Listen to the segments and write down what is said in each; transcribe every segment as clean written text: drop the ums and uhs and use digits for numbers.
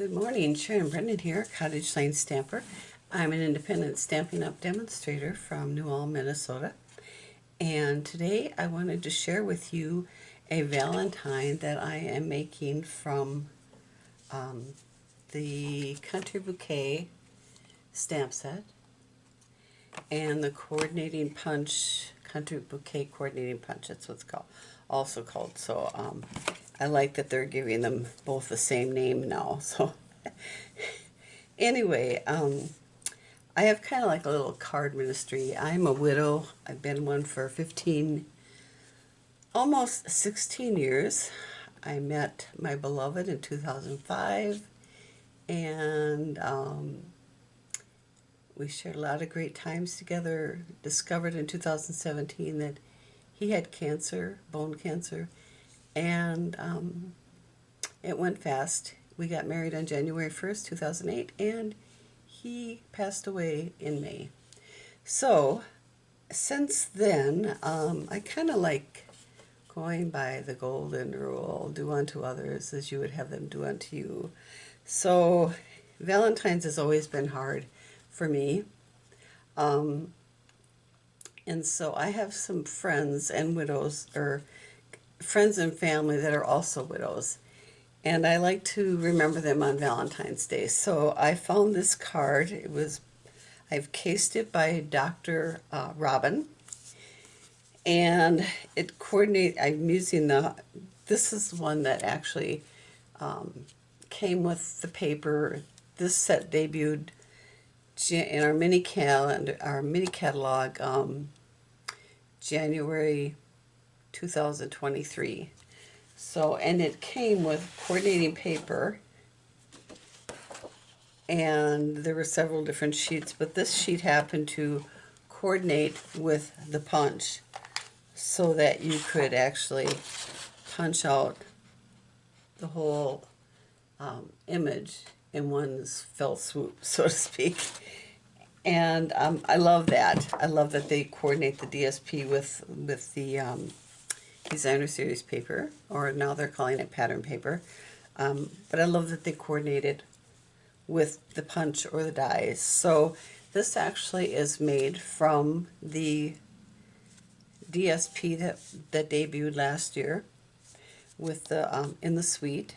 Good morning, Sharon Brennan here, Cottage Lane Stamper. I'm an independent Stampin' Up! Demonstrator from New Ulm, Minnesota. And today I wanted to share with you a Valentine that I am making from the Country Bouquet stamp set and the Coordinating Punch, Country Bouquet Coordinating Punch, that's what it's also called. So I like that they're giving them both the same name now. So anyway, I have kind of like a little card ministry. I'm a widow. I've been one for 15, almost 16 years. I met my beloved in 2005, and we shared a lot of great times together. Discovered in 2017 that he had cancer, bone cancer, and it went fast. We got married on January 1st, 2008, and he passed away in May. So since then, I kind of like going by the golden rule, do unto others as you would have them do unto you. So Valentine's has always been hard for me. And so I have some friends and widows, or friends and family that are also widows. And I like to remember them on Valentine's Day. So I found this card. I've cased it by Dr. Robin. And it I'm using this is one that actually came with the paper. This set debuted in our mini catalog, January 2023. So, and it came with coordinating paper, and there were several different sheets, but this sheet happened to coordinate with the punch so that you could actually punch out the whole image in one fell swoop, so to speak. And I love that. I love that they coordinate the DSP with the designer series paper, or now they're calling it pattern paper. But I love that they coordinated with the punch or the dies. So this actually is made from the DSP that debuted last year with the in the suite,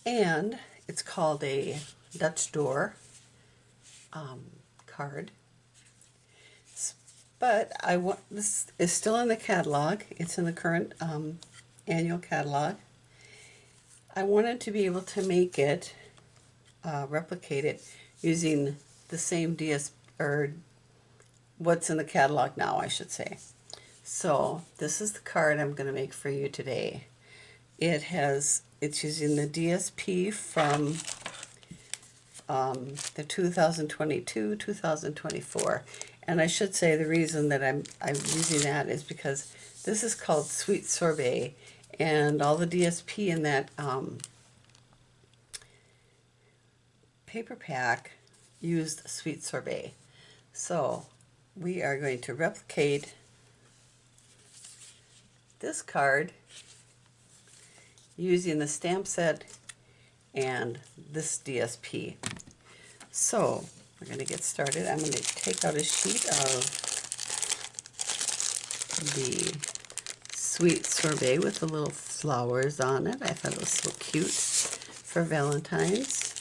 and it's called a Dutch Door card. But this is still in the catalog. It's in the current annual catalog. I wanted to be able to make it, replicate it using the same or what's in the catalog now, I should say. So this is the card I'm going to make for you today. It's using the DSP from the 2022-2024. And I should say the reason that I'm using that is because this is called Sweet Sorbet, and all the DSP in that paper pack used Sweet Sorbet. So we are going to replicate this card using the stamp set and this DSP. So we're going to get started. I'm going to take out a sheet of the Sweet Sorbet with the little flowers on it. I thought it was so cute for Valentine's.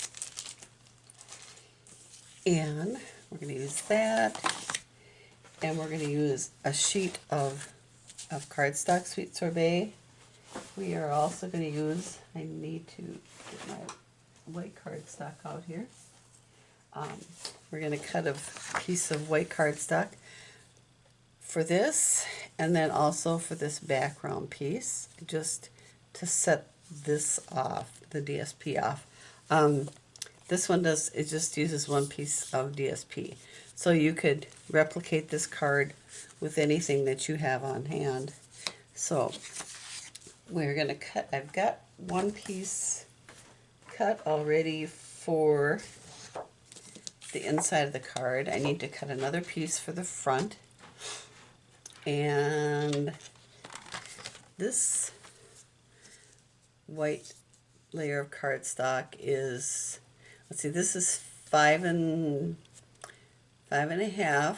And we're going to use that. And we're going to use a sheet of cardstock Sweet Sorbet. We are also going to use, I need to get my white cardstock out here. We're going to cut a piece of white cardstock for this, and then also for this background piece, just to set this off, the DSP off. This one it just uses one piece of DSP. So you could replicate this card with anything that you have on hand. So we're going to cut, I've got one piece cut already for the inside of the card. I need to cut another piece for the front, and this white layer of cardstock is, let's see, this is 5 1/2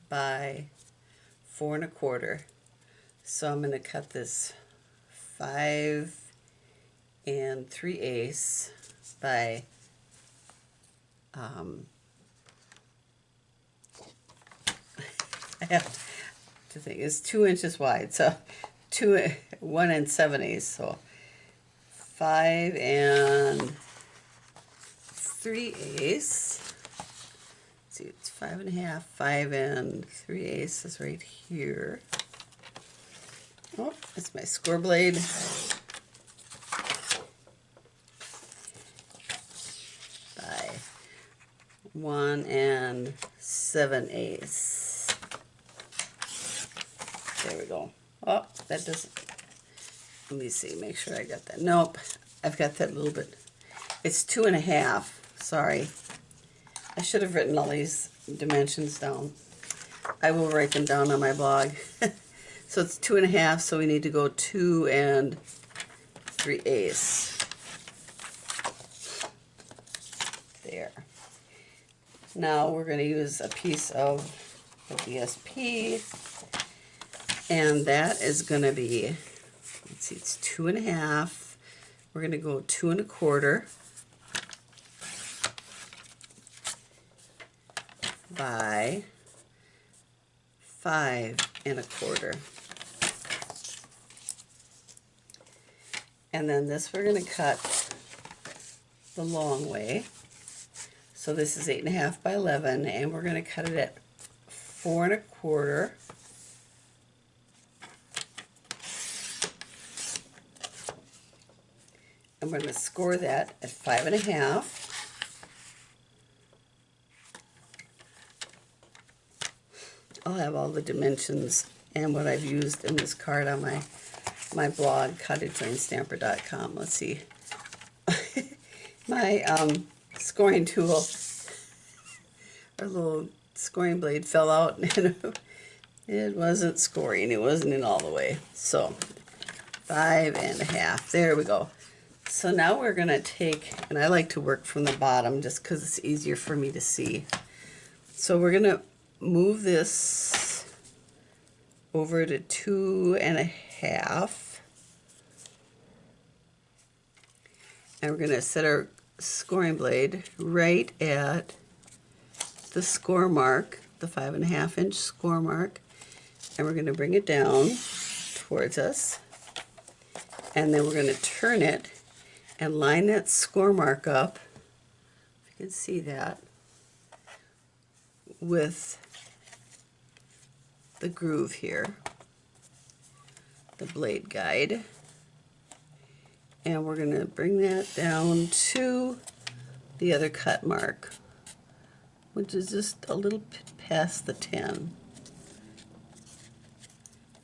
by 4 1/4. So I'm going to cut this 5 3/8 by I have to think it's 2 inches wide, so 1 7/8, so 5 3/8. See, it's 5 1/2, 5 3/8 is right here. Oh, it's my score blade. By 1 7/8. There we go. Oh, that doesn't. Let me see, make sure I got that. Nope, I've got that little bit. It's 2 1/2. Sorry. I should have written all these dimensions down. I will write them down on my blog. So it's 2 1/2, so we need to go 2 3/8. There. Now we're going to use a piece of the DSP, and that is going to be, let's see, it's 2 1/2. We're going to go 2 1/4 by 5 1/4. And then this we're going to cut the long way. So this is 8 1/2 by 11, and we're going to cut it at 4 1/4. And we're going to score that at 5 1/2. I'll have all the dimensions and what I've used in this card on my blog, cottagelandstamper.com. Let's see. My scoring tool, our little scoring blade, fell out, and it wasn't scoring. It wasn't in all the way. So 5 1/2. There we go. So now we're going to take, and I like to work from the bottom just because it's easier for me to see. So we're going to move this over to 2 1/2, and we're going to set our scoring blade right at the score mark, the 5 1/2 inch score mark, and we're going to bring it down towards us, and then we're going to turn it and line that score mark up, if you can see that, with the groove here, the blade guide, and we're going to bring that down to the other cut mark, which is just a little bit past the 10.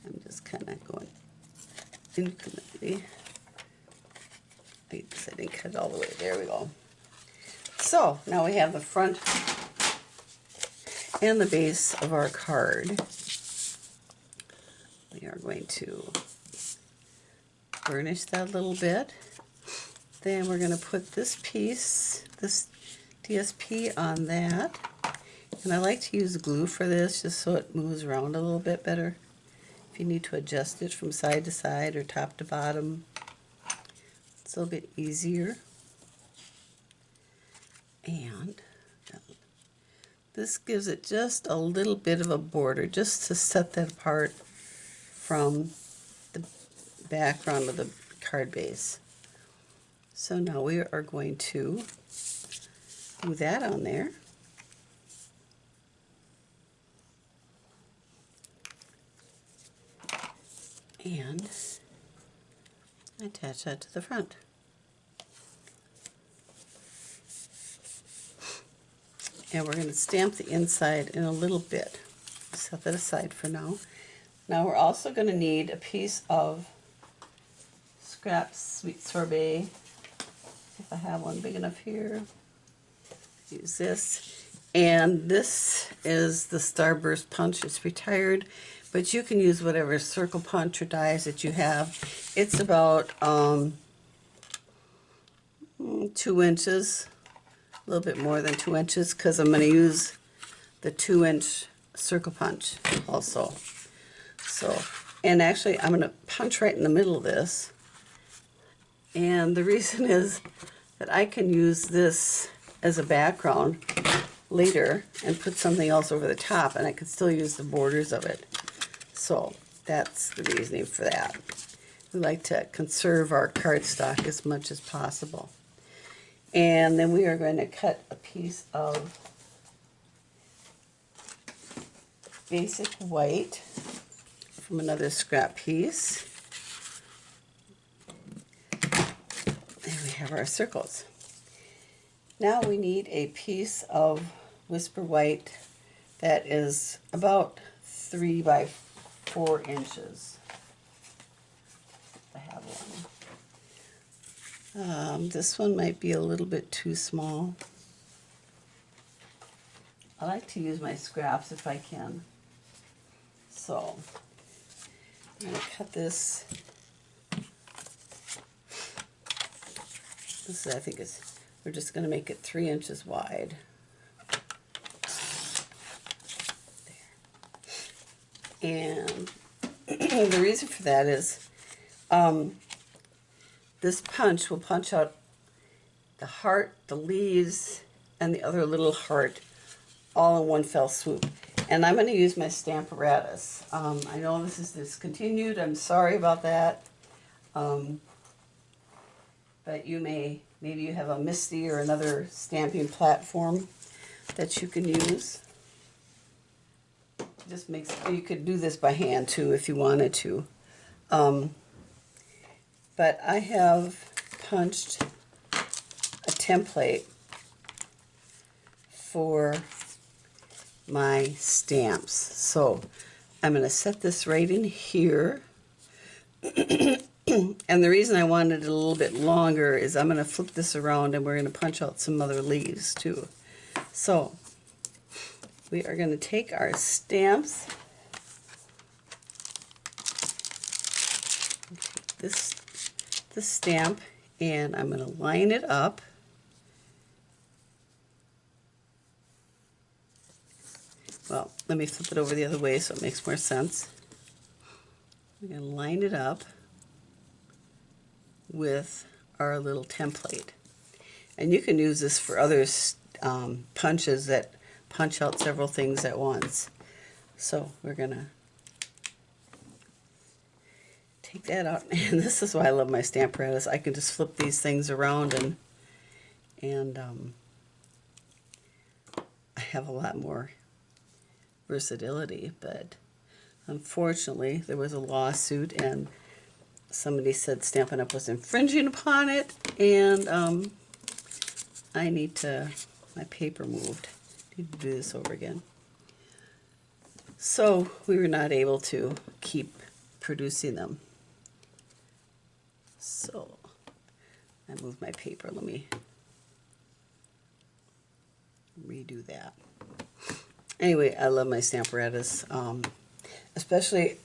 I'm just kind of going incrementally. I guess I didn't cut it all the way. There we go. So now we have the front and the base of our card. We are going to burnish that a little bit. Then we're going to put this piece, this DSP, on that. And I like to use glue for this just so it moves around a little bit better. If you need to adjust it from side to side or top to bottom, it's a little bit easier. And this gives it just a little bit of a border, just to set that apart from the background of the card base. So now we are going to glue that on there. And attach that to the front. And we're going to stamp the inside in a little bit. Set that aside for now. Now we're also going to need a piece of scrap sweet sorbet. If I have one big enough here, use this. And this is the Starburst punch. It's retired, but you can use whatever circle punch or dies that you have. It's about 2 inches, a little bit more than 2 inches, because I'm going to use the 2-inch circle punch also. So, and actually I'm going to punch right in the middle of this. And the reason is that I can use this as a background later and put something else over the top, and I can still use the borders of it. So that's the reasoning for that. We like to conserve our cardstock as much as possible. And then we are going to cut a piece of basic white from another scrap piece. And we have our circles. Now we need a piece of whisper white that is about 3 by 4 inches. I have one. This one might be a little bit too small. I like to use my scraps if I can. So I'm going to cut this. This is, I think we're just going to make it 3 inches wide. There. And the reason for that is this punch will punch out the heart, the leaves, and the other little heart all in one fell swoop. And I'm going to use my Stamparatus. I know this is discontinued. I'm sorry about that. But maybe you have a Misty or another stamping platform that you can use. Just you could do this by hand too if you wanted to. But I have punched a template for my stamps. So I'm going to set this right in here. And the reason I wanted it a little bit longer is I'm going to flip this around and we're going to punch out some other leaves too. So we are going to take our stamps, this stamp, and I'm going to line it up. Well, let me flip it over the other way so it makes more sense. We're going to line it up with our little template. And you can use this for other punches that punch out several things at once. So we're going to take that out. And this is why I love my Stamparatus. I can just flip these things around and I have a lot more versatility. But unfortunately, there was a lawsuit and somebody said Stampin' Up! Was infringing upon it, and I need my paper moved. Need to do this over again. So we were not able to keep producing them. So I moved my paper. Let me redo that. Anyway, I love my Stamparatus, especially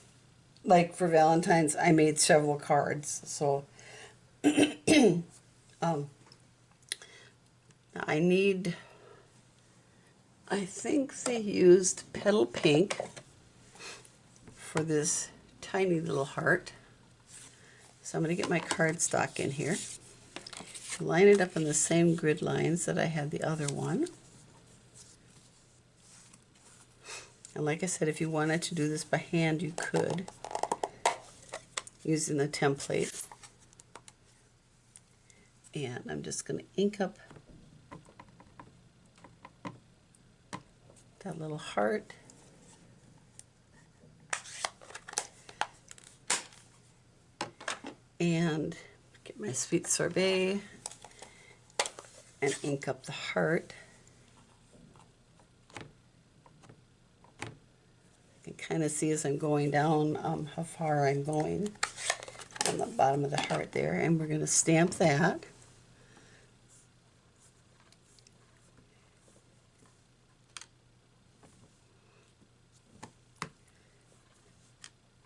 like for Valentine's. I made several cards, so I think they used Petal Pink for this tiny little heart. So I'm going to get my cardstock in here, line it up in the same grid lines that I had the other one. And like I said, if you wanted to do this by hand, you could, using the template. And I'm just going to ink up that little heart. And get my Sweet Sorbet and ink up the heart. You can kind of see as I'm going down how far I'm going on the bottom of the heart there. And we're going to stamp that.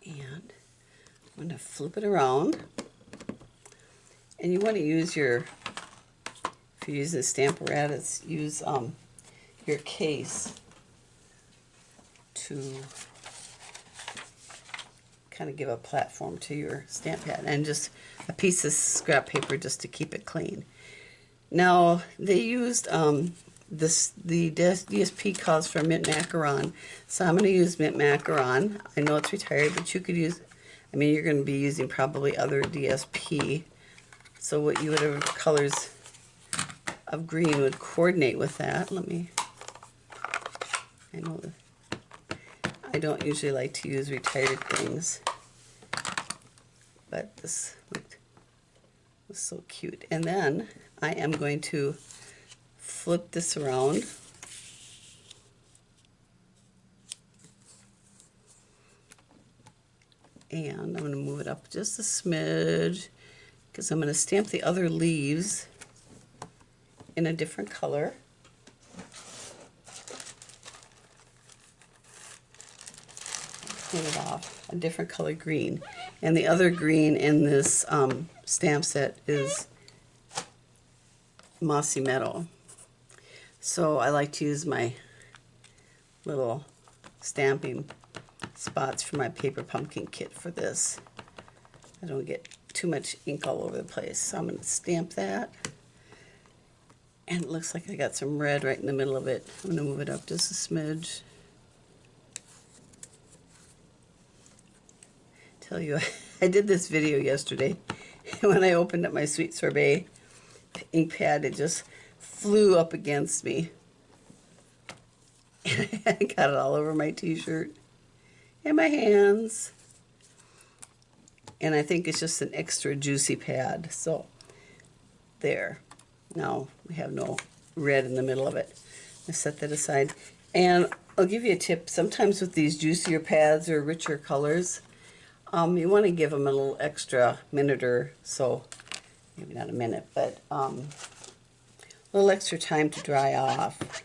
And I'm going to flip it around. And you want to use your if you're using Stamparatus, use your case to kind of give a platform to your stamp pad, and just a piece of scrap paper just to keep it clean. Now they used the DSP calls for mint macaron, so I'm going to use mint macaron. I know it's retired, but you could use, I mean, you're going to be using probably other DSP, so what you would have colors of green would coordinate with that. Let me, I know that I don't usually like to use retired things, but this was so cute. And then I am going to flip this around and I'm going to move it up just a smidge because I'm going to stamp the other leaves in a different color. Clean it off, a different color green. And the other green in this stamp set is Mossy Meadow. So I like to use my little stamping spots for my paper pumpkin kit for this. I don't get too much ink all over the place. So I'm going to stamp that. And it looks like I got some red right in the middle of it. I'm going to move it up just a smidge. Tell you, I did this video yesterday. When I opened up my Sweet Sorbet ink pad, it just flew up against me. And I got it all over my t-shirt and my hands. And I think it's just an extra juicy pad. So, there. Now we have no red in the middle of it. I set that aside. And I'll give you a tip. Sometimes with these juicier pads or richer colors, you want to give them a little extra minute or so, maybe not a minute, but a little extra time to dry off.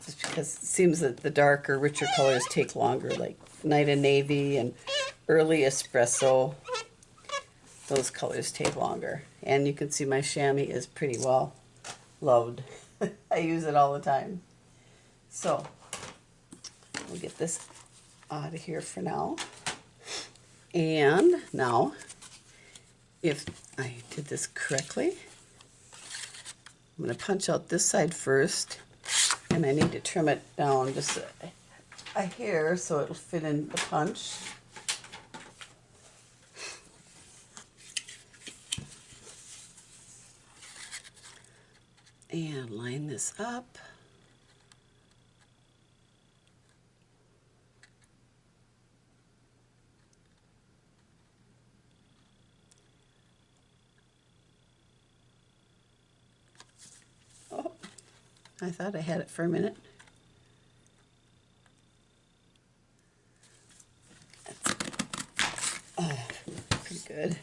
Just because it seems that the darker, richer colors take longer, like Night of Navy and Early Espresso. Those colors take longer. And you can see my chamois is pretty well loved. I use it all the time. So, we'll get this out of here for now. And now, if I did this correctly, I'm going to punch out this side first, and I need to trim it down just a hair so it'll fit in the punch. And line this up. Oh, I thought I had it for a minute. That's pretty good.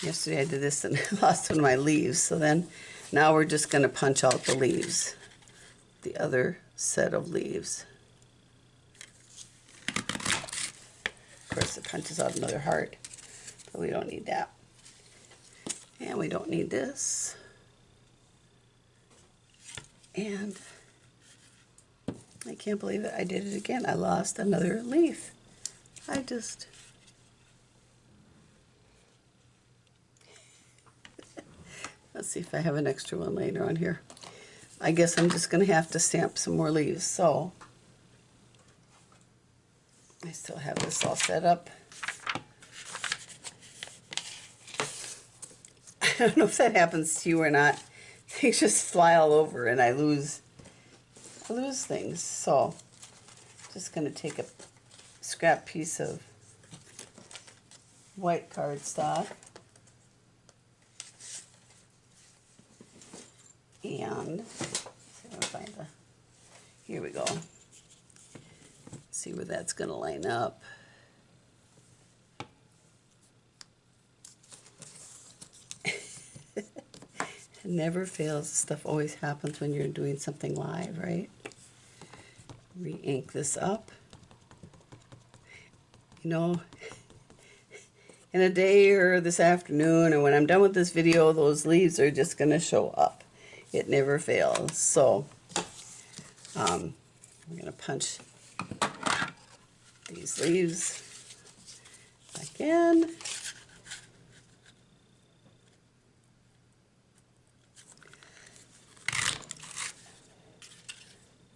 Yesterday I did this and lost one of my leaves, so then now we're just going to punch out the leaves, the other set of leaves. Of course it punches out another heart, but we don't need that. And we don't need this. And I can't believe it, I did it again. I lost another leaf. Let's see if I have an extra one later on here. I guess I'm just going to have to stamp some more leaves. So, I still have this all set up. I don't know if that happens to you or not. Things just fly all over and I lose things. So, just going to take a scrap piece of white cardstock. And see if I can find here we go. See where that's going to line up. It never fails. Stuff always happens when you're doing something live, right? Re-ink this up. You know, in a day or this afternoon, or when I'm done with this video, those leaves are just going to show up. It never fails. So I'm going to punch these leaves back in.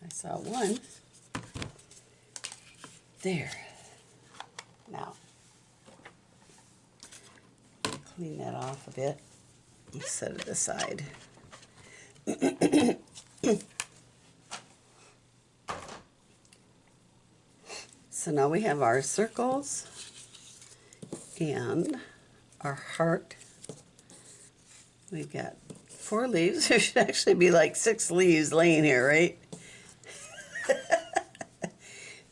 I saw one. There. Now, clean that off a bit and set it aside. So now we have our circles and our heart. We've got 4 leaves. There should actually be like 6 leaves laying here, right?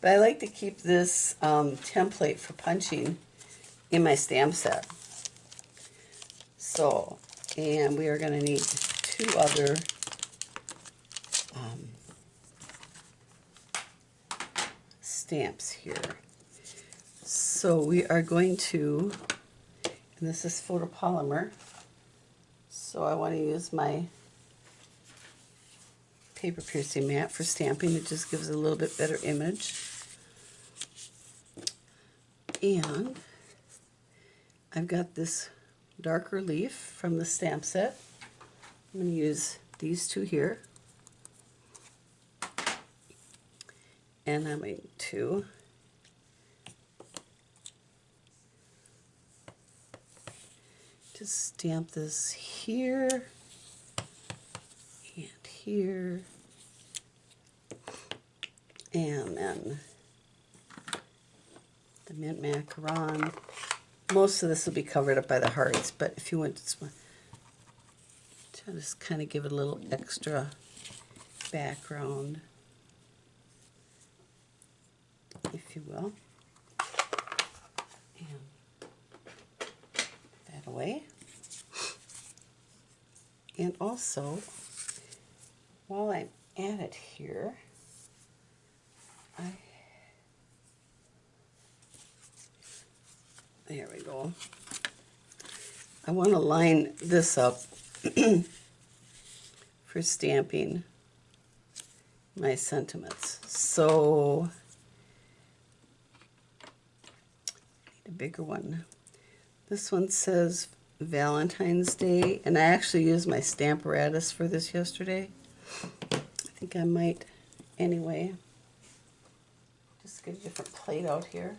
But I like to keep this template for punching in my stamp set. So, and we are going to need 2 other stamps here. So we are going to, and this is photopolymer, so I want to use my paper piercing mat for stamping. It just gives a little bit better image. And I've got this darker leaf from the stamp set. I'm going to use these 2 here. And I'm going to just stamp this here and here. And then the mint macaron. Most of this will be covered up by the hearts, but if you want to just kind of give it a little extra background, if you will. And put that away. And also, while I'm at it here, there we go. I want to line this up for stamping my sentiments. So, I need a bigger one. This one says Valentine's Day, and I actually used my Stamparatus for this yesterday. I think I might anyway. Just get a different plate out here.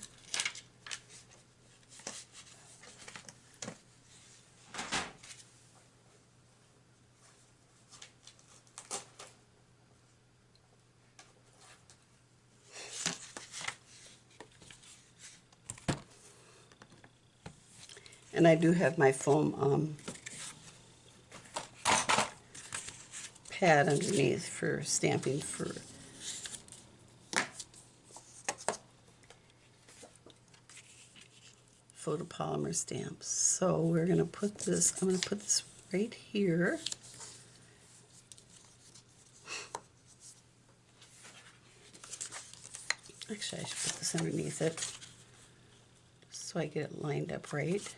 And I do have my foam pad underneath for stamping for photopolymer stamps. So we're going to put this, I'm going to put this right here. Actually, I should put this underneath it so I get it lined up right.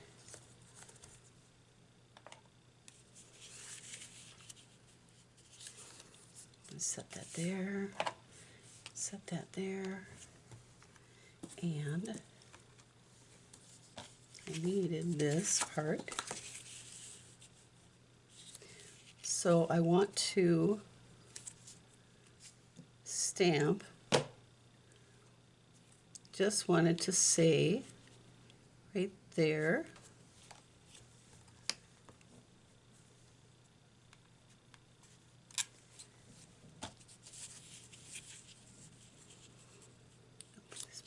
Set that there, set that there, and I needed this part. So I want to stamp, just wanted to say right there,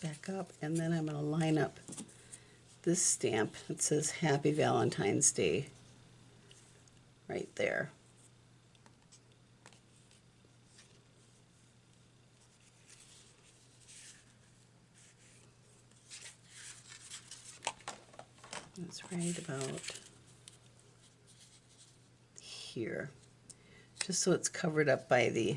back up, and then I'm going to line up this stamp that says Happy Valentine's Day right there. That's right about here, just so it's covered up by the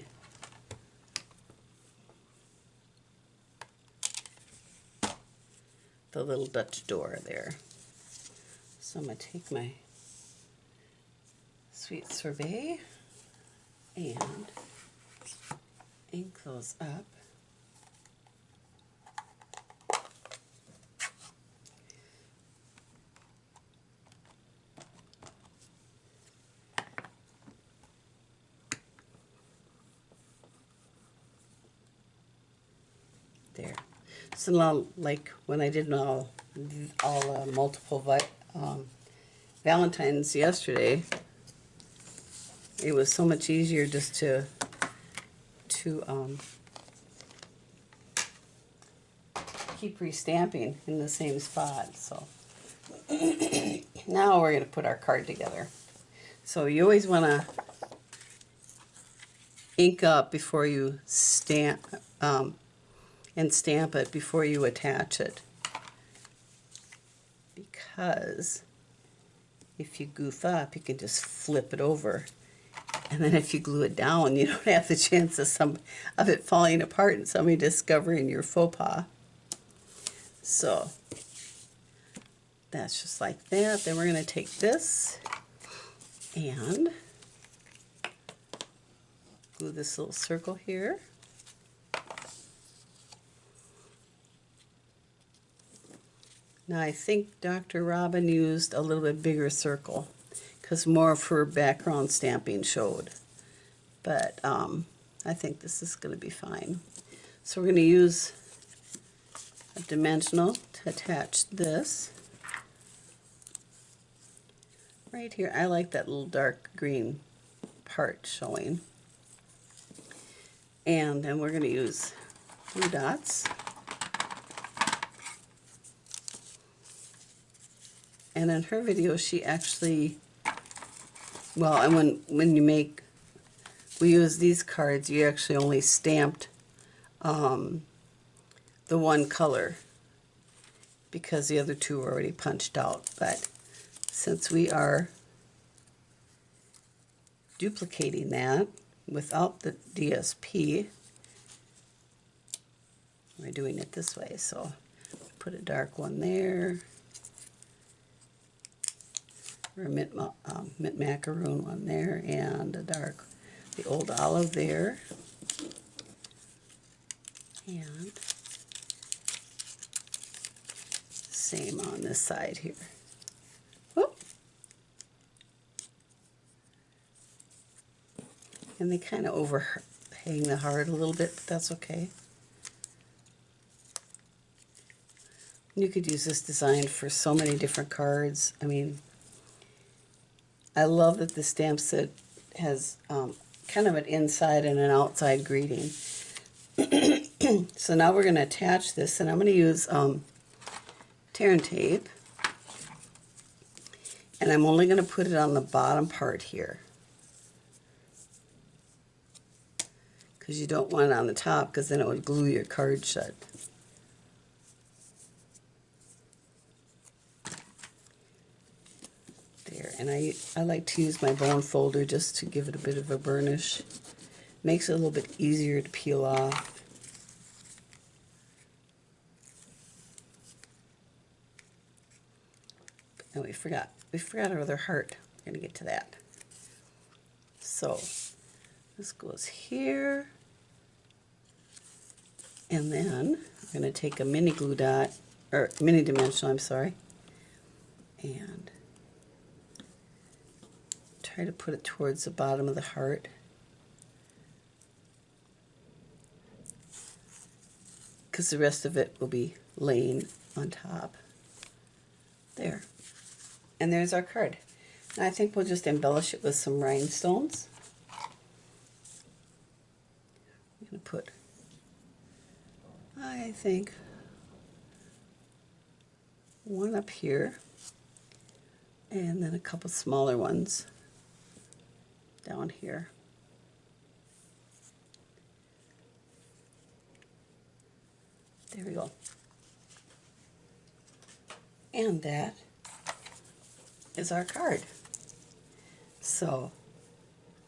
little Dutch door there. So I'm going to take my Sweet Sorbet and ink those up. There. So now, like when I did all multiple Valentines yesterday, it was so much easier just to keep restamping in the same spot. So now we're going to put our card together. So you always want to ink up before you stamp and stamp it before you attach it, because if you goof up, you can just flip it over, and then if you glue it down, you don't have the chance of it falling apart and somebody discovering your faux pas. So that's just like that. Then we're going to take this and glue this little circle here. Now I think Dr. Robin used a little bit bigger circle because more of her background stamping showed. But I think this is going to be fine. So we're going to use a dimensional to attach this. Right here, I like that little dark green part showing. And then we're going to use glue dots. And in her video, she actually, well, and when we use these cards, you actually only stamped the one color because the other two were already punched out. But since we are duplicating that without the DSP, we're doing it this way. So put a dark one there. Or a mint macaroon one there, and the old olive there, and same on this side here. Whoop. And they kind of overhang the heart a little bit, but that's okay. You could use this design for so many different cards. I mean, I love that the stamp set has kind of an inside and an outside greeting. So now we're going to attach this, and I'm going to use tear and tape. And I'm only going to put it on the bottom part here, because you don't want it on the top, because then it would glue your card shut. There, and I like to use my bone folder just to give it a bit of a burnish. Makes it a little bit easier to peel off. And we forgot our other heart. We're going to get to that. So this goes here, and then we're going to take a mini glue dot, or mini dimensional, I'm sorry, and try to put it towards the bottom of the heart. Because the rest of it will be laying on top. There. And there's our card. And I think we'll just embellish it with some rhinestones. I'm going to put, I think, one up here, and then a couple smaller ones down here. There we go. And that is our card. So,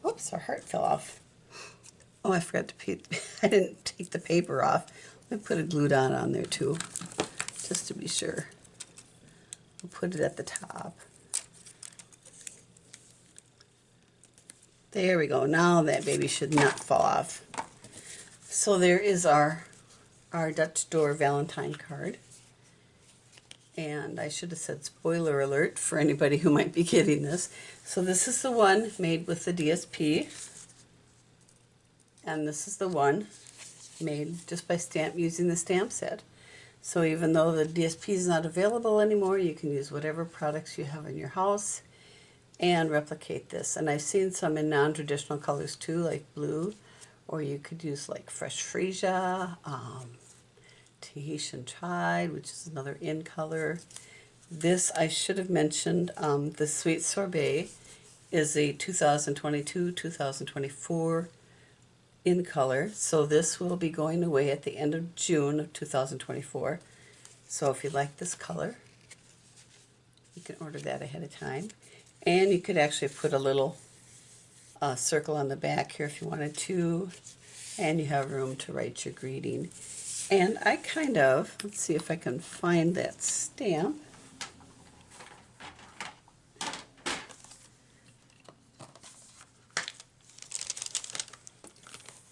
oops, our heart fell off. Oh, I forgot to I didn't take the paper off. Let me put a glue dot on there too, just to be sure. We'll put it at the top. There we go. Now that baby should not fall off. So there is our Dutch Door Valentine card. And I should have said spoiler alert for anybody who might be getting this. So this is the one made with the DSP. And this is the one made just by using the stamp set. So even though the DSP is not available anymore, you can use whatever products you have in your house and replicate this. And I've seen some in non-traditional colors too, like blue, or you could use like fresh freesia, Tahitian chide, which is another in color. This I should have mentioned, the Sweet Sorbet is a 2022-2024 in color. So this will be going away at the end of June of 2024. So if you like this color, you can order that ahead of time. And you could actually put a little circle on the back here if you wanted to, and you have room to write your greeting. And I kind of, let's see if I can find that stamp.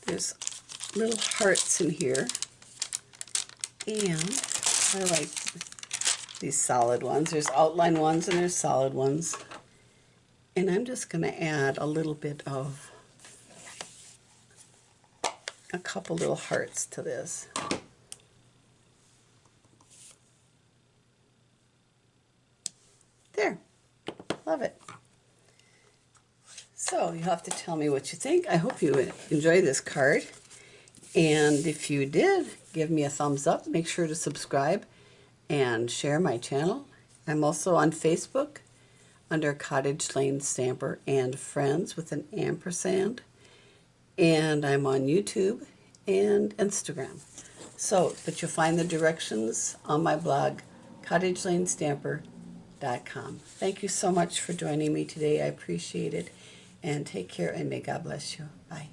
There's little hearts in here, and I like these solid ones. There's outline ones and there's solid ones. And I'm just going to add a little bit of a couple little hearts to this. There. Love it. So you have to tell me what you think. I hope you enjoy this card. And if you did, give me a thumbs up. Make sure to subscribe and share my channel. I'm also on Facebook under Cottage Lane Stamper and Friends with an ampersand. And I'm on YouTube and Instagram. So, but you'll find the directions on my blog, cottagelanestamper.com. Thank you so much for joining me today. I appreciate it. And take care, and may God bless you. Bye.